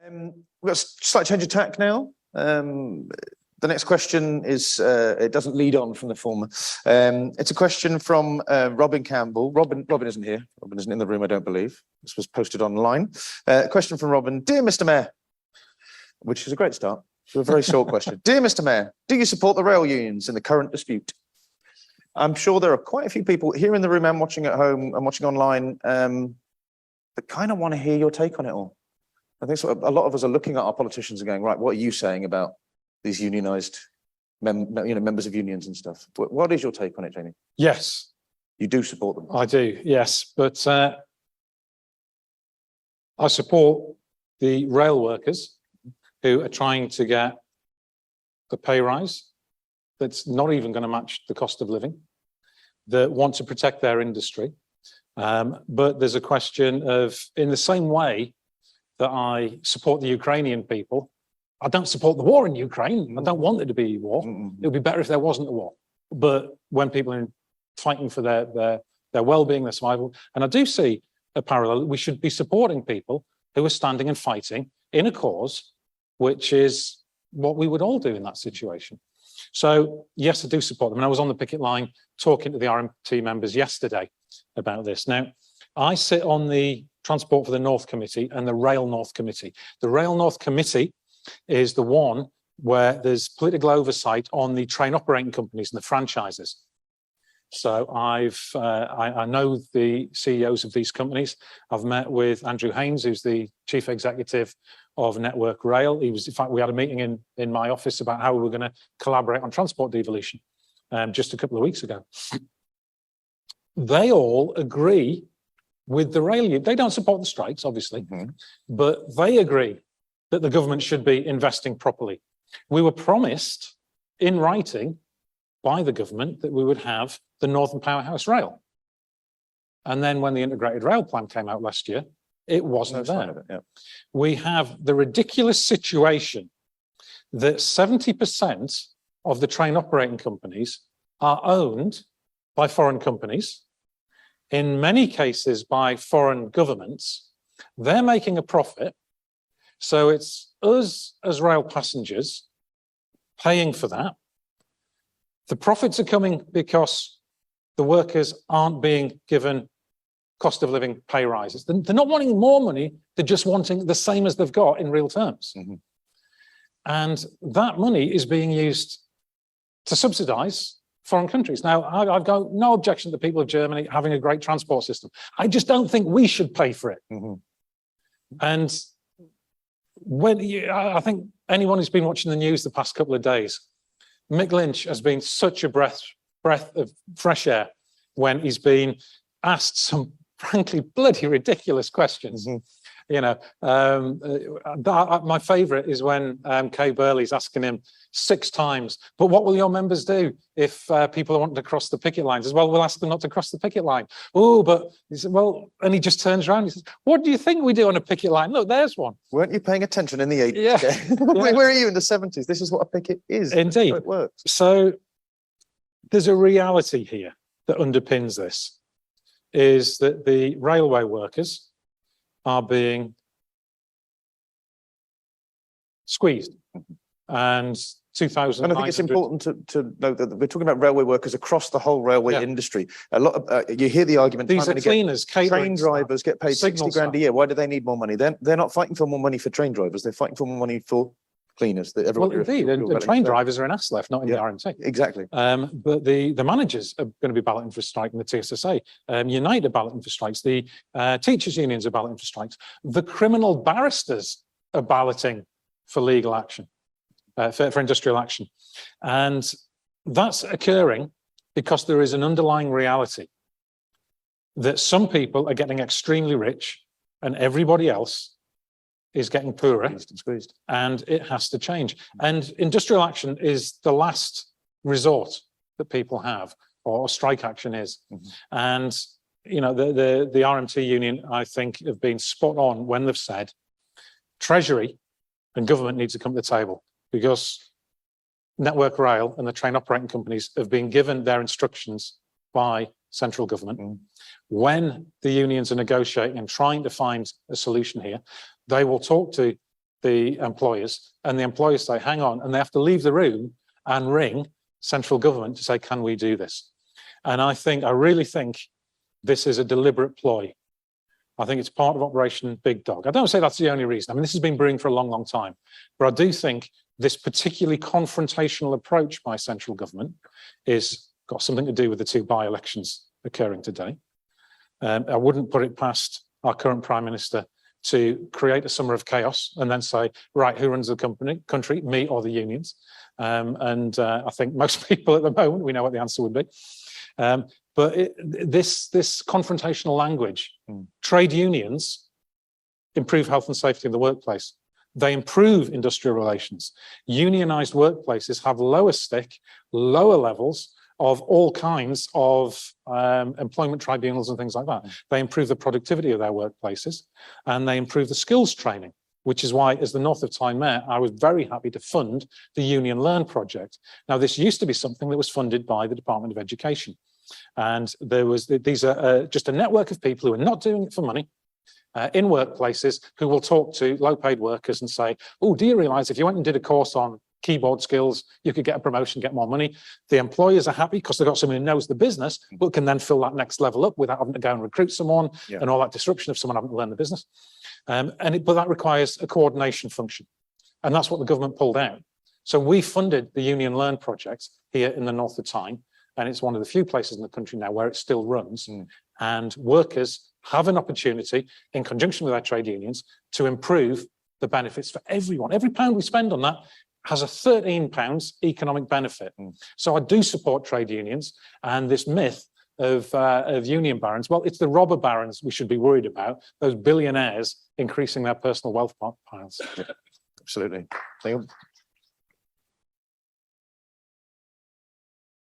We've got a slight change of tack now. The next question is, it doesn't lead on from the former. It's a question from Robin Campbell. Robin isn't here. Robin isn't in the room, I don't believe. This was posted online. Question from Robin. Dear Mr. Mayor, which is a great start. It's a very short question. Dear Mr. Mayor, do you support the rail unions in the current dispute? I'm sure there are quite a few people here in the room and watching at home and watching online that kind of want to hear your take on it all. I think a lot of us are looking at our politicians and going, right, what are you saying about these unionised members of unions and stuff? What is your take on it, Jamie? Yes. You do support them? I do, yes. But I support the rail workers who are trying to get a pay rise that's not even going to match the cost of living, that want to protect their industry. But there's a question of, in the same way that I support the Ukrainian people, I don't support the war in Ukraine. I don't want there to be a war. It would be better if there wasn't a war. But when people are fighting for their well-being, their survival, and I do see a parallel, we should be supporting people who are standing and fighting in a cause, which is what we would all do in that situation. So yes, I do support them. And I was on the picket line talking to the RMT members yesterday about this. Now, I sit on the Transport for the North Committee and the Rail North Committee. The Rail North Committee is the one where there's political oversight on the train operating companies and the franchises. So I know the CEOs of these companies. I've met with Andrew Haynes, who's the chief executive of Network Rail. In fact, we had a meeting in my office about how we were going to collaborate on transport devolution just a couple of weeks ago. They all agree with the rail union. They don't support the strikes, obviously, but they agree that the government should be investing properly. We were promised in writing by the government that we would have the Northern Powerhouse Rail. And then when the integrated rail plan came out last year, it wasn't there. We have the ridiculous situation that 70% of the train operating companies are owned by foreign companies, in many cases by foreign governments. They're making a profit. So it's us as rail passengers paying for that. The profits are coming because the workers aren't being given cost of living pay rises. They're not wanting more money, they're just wanting the same as they've got in real terms. And that money is being used to subsidise foreign countries. Now, I've got no objection to the people of Germany having a great transport system. I just don't think we should pay for it. And I think anyone who's been watching the news the past couple of days, Mick Lynch has been such a breath of fresh air when he's been asked some frankly bloody ridiculous questions. You know, my favourite is when Kay Burley's asking him 6 times, but what will your members do if people want to cross the picket line? He says, well, we'll ask them not to cross the picket line. Oh, but he said, well, and he just turns around and he says, what do you think we do on a picket line? Look, there's one. Weren't you paying attention in the 80s? Yeah. Where are you in the 70s? This is what a picket is. Indeed. It works. So there's a reality here that underpins this, is that the railway workers are being squeezed. And 2,000. And I think it's important to note that we're talking about railway workers across the whole railway industry. A lot of you hear the argument. These are cleaners, train drivers get paid 60 grand a year. Why do they need more money? They're not fighting for more money for train drivers. They're fighting for more money for cleaners. Well, indeed, and train drivers are in ASLEF, not in the RMT. Exactly. But the managers are going to be balloting for a strike in the TSSA. Unite are balloting for strikes. The teachers' unions are balloting for strikes. The criminal barristers are balloting for legal action, for industrial action. And that's occurring because there is an underlying reality that some people are getting extremely rich and everybody else is getting poorer, and it has to change. And industrial action is the last resort that people have, or strike action is. And you know, the RMT union, I think, have been spot on when they've said Treasury and government needs to come to the table, because Network Rail and the train operating companies have been given their instructions by central government. When the unions are negotiating and trying to find a solution here, they will talk to the employers, and the employers say, hang on, and they have to leave the room and ring central government to say, can we do this? And I really think this is a deliberate ploy. I think it's part of Operation Big Dog. I don't say that's the only reason. I mean, this has been brewing for a long, long time. But I do think this particularly confrontational approach by central government is got something to do with the 2 by-elections occurring today. I wouldn't put it past our current Prime Minister to create a summer of chaos and then say, right, who runs the country, me or the unions? I think most people at the moment, we know what the answer would be. But this confrontational language, trade unions improve health and safety in the workplace. They improve industrial relations. Unionized workplaces have lower stick, lower levels of all kinds of employment tribunals and things like that. They improve the productivity of their workplaces, and they improve the skills training, which is why, as the North of Tyne Mayor, I was very happy to fund the Union Learn project. Now, this used to be something that was funded by the Department of Education. And these are just a network of people who are not doing it for money, in workplaces, who will talk to low-paid workers and say, oh, do you realise if you went and did a course on keyboard skills, you could get a promotion, get more money. The employers are happy because they've got someone who knows the business, but can then fill that next level up without having to go and recruit someone and all that disruption of someone having to learn the business. But that requires a coordination function. And that's what the government pulled out. So we funded the Union Learn project here in the North of Tyne, and it's one of the few places in the country now where it still runs. And workers have an opportunity, in conjunction with our trade unions, to improve the benefits for everyone. Every pound we spend on that has a £13 economic benefit. So I do support trade unions, and this myth of union barons, well, it's the robber barons we should be worried about, those billionaires increasing their personal wealth piles. Absolutely.